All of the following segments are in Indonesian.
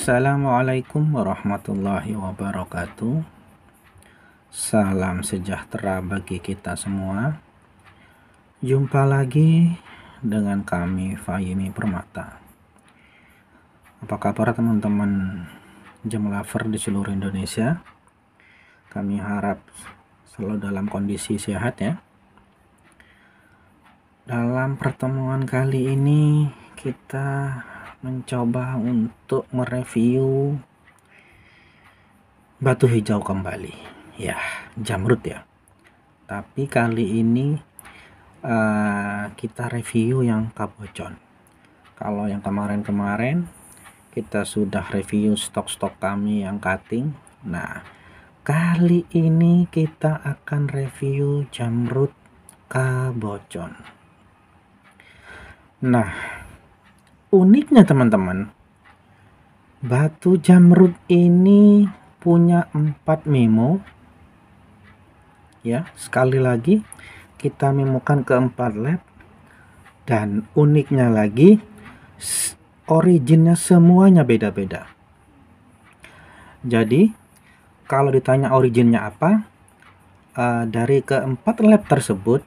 Assalamualaikum warahmatullahi wabarakatuh. Salam sejahtera bagi kita semua. Jumpa lagi dengan kami Fahimi Permata. Apa kabar teman-teman jam lover di seluruh Indonesia? Kami harap selalu dalam kondisi sehat ya. Dalam pertemuan kali ini kita mencoba untuk mereview batu hijau kembali ya, jamrud ya. Tapi kali ini kita review yang kabocon. Kalau yang kemarin-kemarin kita sudah review stok-stok kami yang cutting. Nah, kali ini kita akan review jamrud kabocon. Nah, uniknya teman-teman, batu jamrud ini punya 4 memo ya. Sekali lagi kita memokan ke 4 lab, dan uniknya lagi originnya semuanya beda-beda. Jadi kalau ditanya originnya apa, dari keempat lab tersebut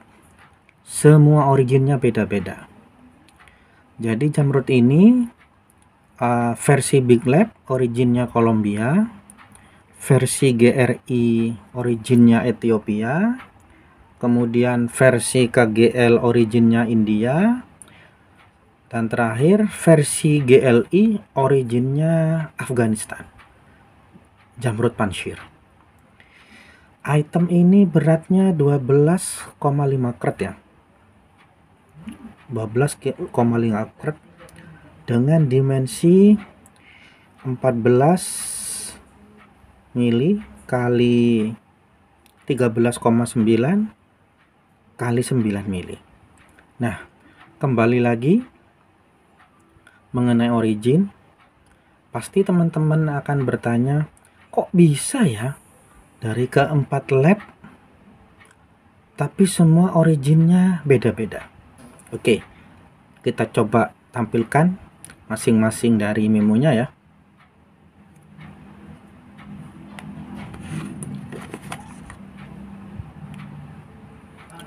semua originnya beda-beda. Jadi jamrud ini versi Big Lab originnya Kolombia, versi GRI originnya Ethiopia, kemudian versi KGL originnya India, dan terakhir versi GLI originnya Afghanistan, jamrud Panjshir. Item ini beratnya 12,5 karat ya, 12,5 karat dengan dimensi 14 mili kali 13,9 kali 9 mili. Nah, kembali lagi mengenai origin, pasti teman-teman akan bertanya, kok bisa ya dari keempat lab tapi semua originnya beda-beda. Oke, kita coba tampilkan masing-masing dari memonya ya.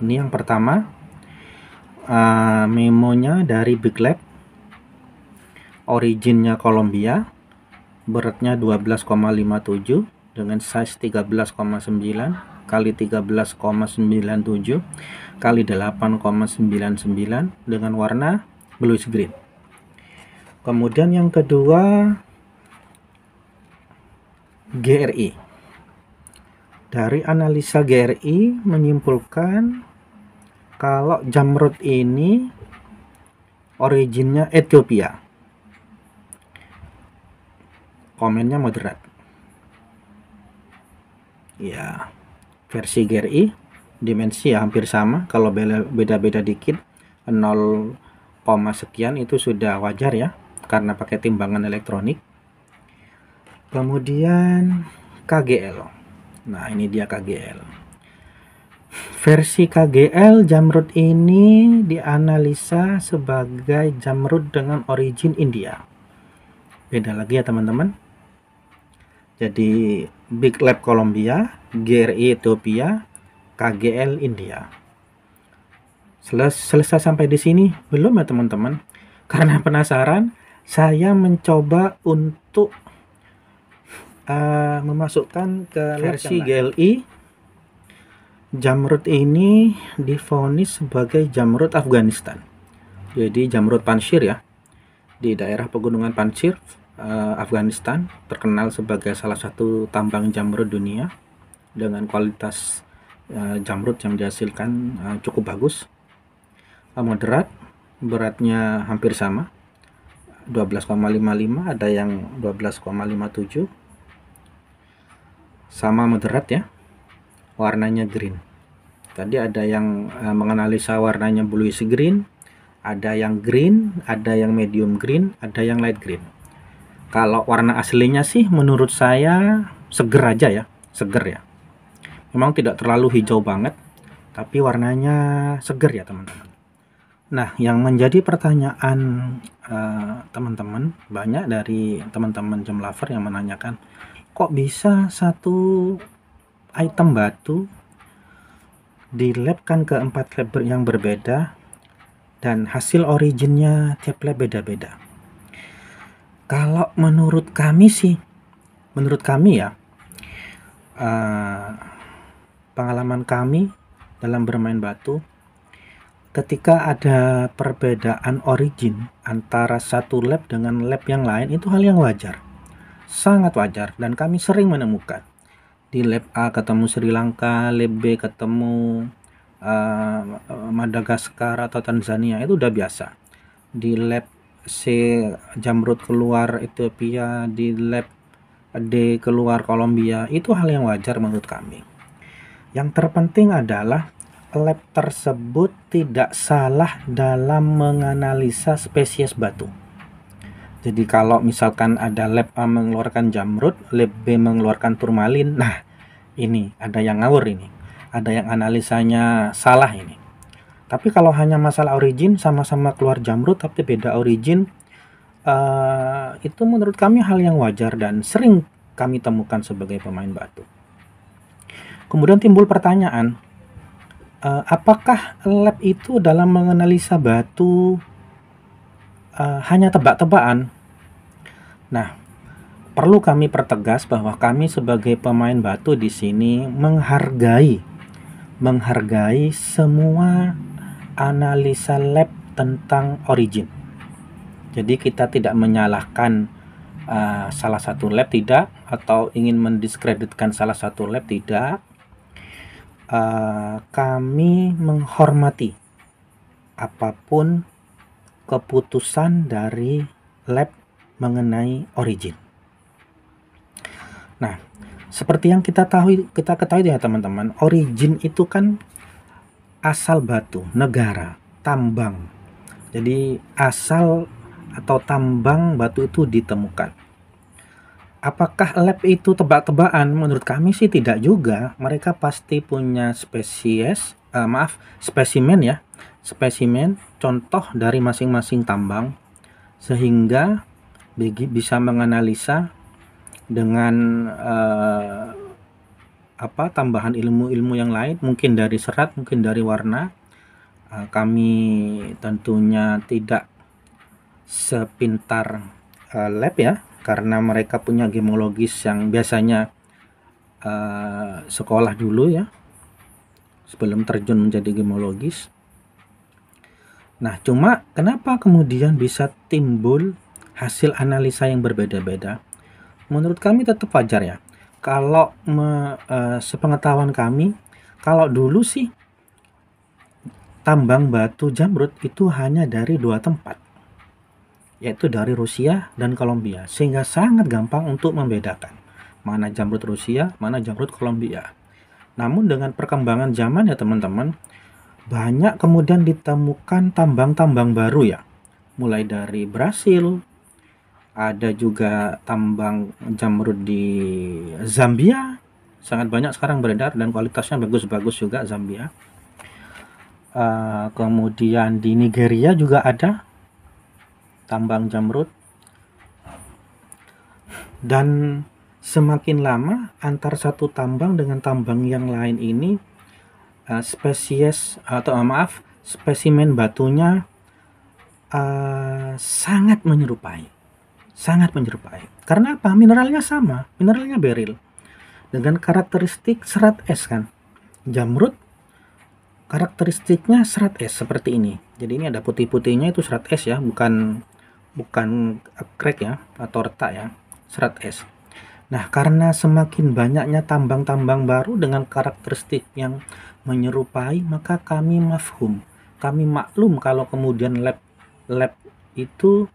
Ini yang pertama, memonya dari Big Lab, originnya Kolombia, beratnya 12,57 dengan size 13,9 kali 13,97 kali 8,99 dengan warna bluish green. Kemudian yang kedua, GRI. Dari analisa GRI menyimpulkan kalau jamrud ini originnya Ethiopia. Komennya moderat. Ya, versi GRI dimensi ya hampir sama, kalau beda-beda dikit 0, sekian itu sudah wajar ya, karena pakai timbangan elektronik. Kemudian KGL. Nah, ini dia KGL. Versi KGL jamrud ini dianalisa sebagai jamrud dengan origin India. Beda lagi ya teman-teman. Jadi Big Lab Kolombia, GRI Ethiopia, KGL India. Selesai sampai di sini belum ya teman-teman? Karena penasaran, saya mencoba untuk memasukkan ke versi GLI. Jamrud ini divonis sebagai jamrud Afghanistan. Jadi jamrud Panjshir ya, di daerah pegunungan Panjshir, Afghanistan, terkenal sebagai salah satu tambang jamrud dunia dengan kualitas jamrud yang dihasilkan cukup bagus. Moderat, beratnya hampir sama, 12,55, ada yang 12,57, sama moderat ya. Warnanya green. Tadi ada yang menganalisa warnanya bluish green, ada yang green, ada yang medium green, ada yang light green. Kalau warna aslinya sih menurut saya seger aja ya, seger ya. Memang tidak terlalu hijau banget, tapi warnanya seger ya teman-teman. Nah, yang menjadi pertanyaan teman-teman, banyak dari teman-teman gem lover yang menanyakan, kok bisa satu item batu di lab kan ke 4 lab yang berbeda dan hasil originnya tiap lab beda-beda. Kalau menurut kami ya, pengalaman kami dalam bermain batu, ketika ada perbedaan origin antara satu lab dengan lab yang lain, itu hal yang wajar, sangat wajar, dan kami sering menemukan di lab A ketemu Sri Lanka, lab B ketemu Madagaskar atau Tanzania, itu udah biasa. Di lab C jamrud keluar Ethiopia, di lab D keluar Kolombia, itu hal yang wajar menurut kami. Yang terpenting adalah lab tersebut tidak salah dalam menganalisa spesies batu. Jadi kalau misalkan ada lab A mengeluarkan jamrud, lab B mengeluarkan turmalin, nah ini ada yang ngawur ini, ada yang analisanya salah ini. Tapi kalau hanya masalah origin, sama-sama keluar jamrud tapi beda origin, itu menurut kami hal yang wajar dan sering kami temukan sebagai pemain batu. Kemudian timbul pertanyaan, apakah lab itu dalam menganalisa batu hanya tebak-tebakan? Nah, perlu kami pertegas bahwa kami sebagai pemain batu di sini menghargai semua analisa lab tentang origin. Jadi kita tidak menyalahkan salah satu lab, tidak, atau ingin mendiskreditkan salah satu lab, tidak. Kami menghormati apapun keputusan dari lab mengenai origin. Nah, seperti yang kita ketahui ya teman-teman, origin itu kan asal batu, negara, tambang. Jadi asal atau tambang batu itu ditemukan. Apakah lab itu tebak-tebakan? Menurut kami sih tidak juga. Mereka pasti punya spesimen ya, spesimen contoh dari masing-masing tambang, sehingga bisa menganalisa dengan tambahan ilmu-ilmu yang lain, mungkin dari serat, mungkin dari warna. Kami tentunya tidak sepintar lab ya, karena mereka punya gemologis yang biasanya sekolah dulu ya, sebelum terjun menjadi gemologis. Nah, cuma kenapa kemudian bisa timbul hasil analisa yang berbeda-beda? Menurut kami tetap wajar ya. Kalau sepengetahuan kami, kalau dulu sih tambang batu jamrud itu hanya dari 2 tempat, yaitu dari Rusia dan Kolombia, sehingga sangat gampang untuk membedakan mana jamrud Rusia, mana jamrud Kolombia. Namun dengan perkembangan zaman ya teman-teman, banyak kemudian ditemukan tambang-tambang baru ya, mulai dari Brasil, ada juga tambang jamrud di Zambia, sangat banyak sekarang beredar dan kualitasnya bagus-bagus juga Zambia. Kemudian di Nigeria juga ada tambang jamrud. Dan semakin lama antar satu tambang dengan tambang yang lain ini, spesimen batunya sangat menyerupai. Karena apa? Mineralnya sama, mineralnya beril dengan karakteristik serat es kan. Jamrud karakteristiknya serat es seperti ini. Jadi ini ada putih-putihnya, itu serat es ya, bukan crack ya atau retak ya, serat es. Nah, karena semakin banyaknya tambang-tambang baru dengan karakteristik yang menyerupai, maka kami maklum kalau kemudian lab itu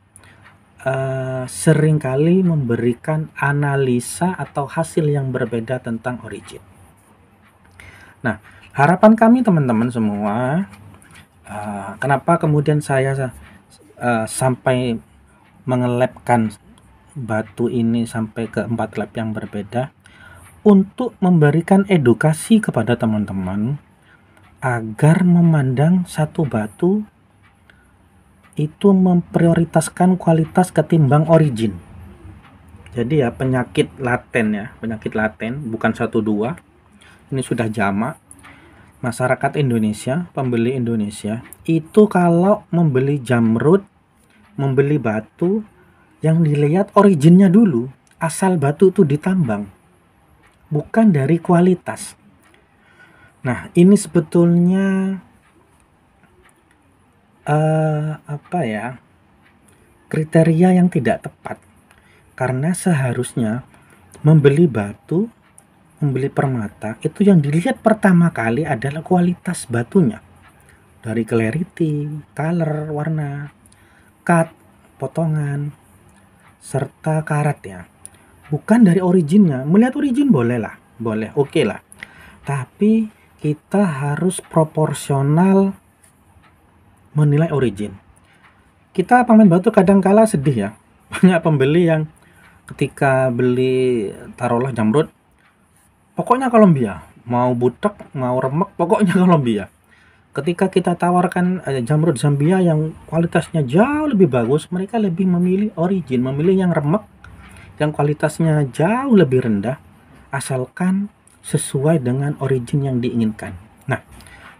seringkali memberikan analisa atau hasil yang berbeda tentang origin. Nah, harapan kami teman-teman semua, kenapa kemudian saya sampai mengelabkan batu ini sampai ke 4 lab yang berbeda, untuk memberikan edukasi kepada teman-teman agar memandang satu batu itu memprioritaskan kualitas ketimbang origin. Jadi ya penyakit laten bukan 1-2. Ini sudah jamak. Masyarakat Indonesia, pembeli Indonesia itu kalau membeli jamrud, membeli batu, yang dilihat originnya dulu, asal batu itu ditambang, bukan dari kualitas. Nah, ini sebetulnya kriteria yang tidak tepat, karena seharusnya membeli batu, membeli permata, itu yang dilihat pertama kali adalah kualitas batunya, dari clarity, color, warna, cut, potongan, serta karat ya, bukan dari originnya. Melihat origin boleh, oke lah, tapi kita harus proporsional menilai origin. Kita pemain batu kadang-kala sedih ya, banyak pembeli yang ketika beli taruhlah jamrud, pokoknya Kolombia, mau butek, mau remek, pokoknya Kolombia. Ketika kita tawarkan jamrud Zambia yang kualitasnya jauh lebih bagus, mereka lebih memilih origin, memilih yang remek, yang kualitasnya jauh lebih rendah, asalkan sesuai dengan origin yang diinginkan. Nah,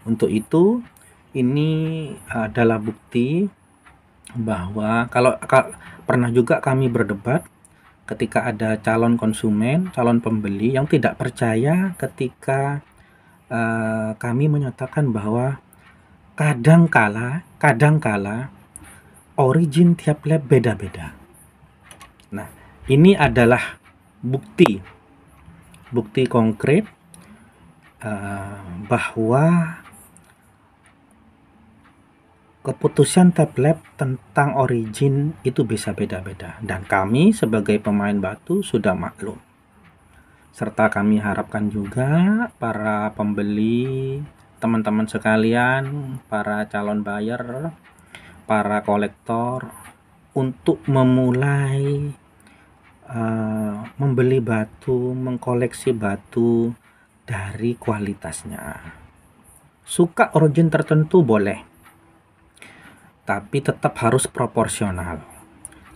untuk itu ini adalah bukti bahwa kalau pernah juga kami berdebat ketika ada calon konsumen, calon pembeli yang tidak percaya ketika kami menyatakan bahwa kadangkala origin tiap lab beda-beda. Nah, ini adalah bukti konkret bahwa keputusan tab lab tentang origin itu bisa beda-beda, dan kami sebagai pemain batu sudah maklum. Serta kami harapkan juga para pembeli, teman-teman sekalian, para calon buyer, para kolektor untuk memulai membeli batu, mengkoleksi batu dari kualitasnya. Suka origin tertentu boleh, tapi tetap harus proporsional.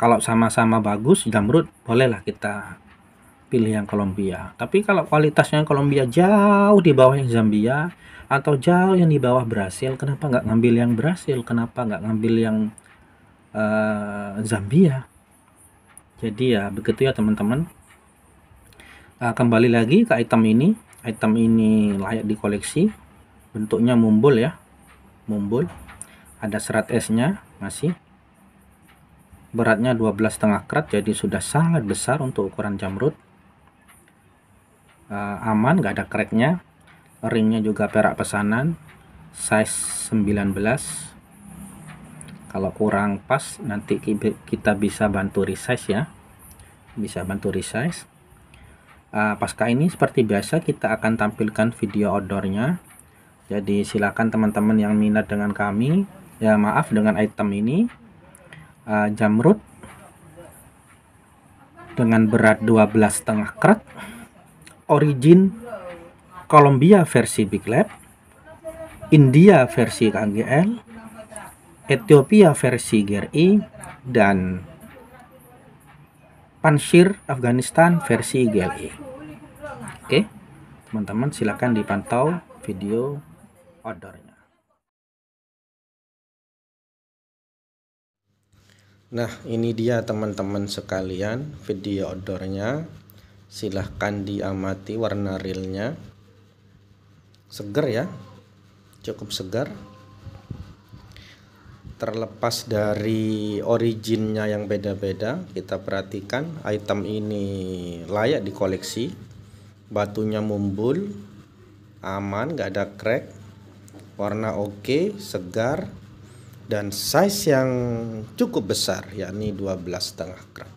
Kalau sama-sama bagus jamrud, bolehlah kita pilih yang Kolombia. Tapi kalau kualitasnya Kolombia jauh di bawah yang Zambia, atau jauh yang di bawah Brasil, kenapa nggak ngambil yang Brasil? Kenapa nggak ngambil yang Zambia? Jadi ya begitu ya teman-teman. Kembali lagi ke item ini. Item ini layak dikoleksi. Bentuknya mumbul ya, mumbul. Ada serat esnya masih, beratnya 12,5 karat, jadi sudah sangat besar untuk ukuran jamrud. Aman, nggak ada cracknya. Ringnya juga perak pesanan, size 19. Kalau kurang pas nanti kita bisa bantu resize ya, bisa bantu resize. Pasca ini seperti biasa kita akan tampilkan video outdoornya, jadi silakan teman-teman yang minat dengan kami. Ya maaf, dengan item ini jamrud dengan berat 12,5 karat, origin Kolombia versi Big Lab, India versi KGL, Ethiopia versi GRI, dan Panshir Afghanistan versi GLI. Oke teman-teman, silakan dipantau video outdoornya. Nah, ini dia teman-teman sekalian video outdoornya. Silahkan diamati warna realnya. Segar ya, cukup segar. Terlepas dari originnya yang beda-beda, kita perhatikan item ini layak dikoleksi. Batunya mumbul, aman, gak ada crack, warna oke, segar, dan size yang cukup besar, yakni 12,5 karat.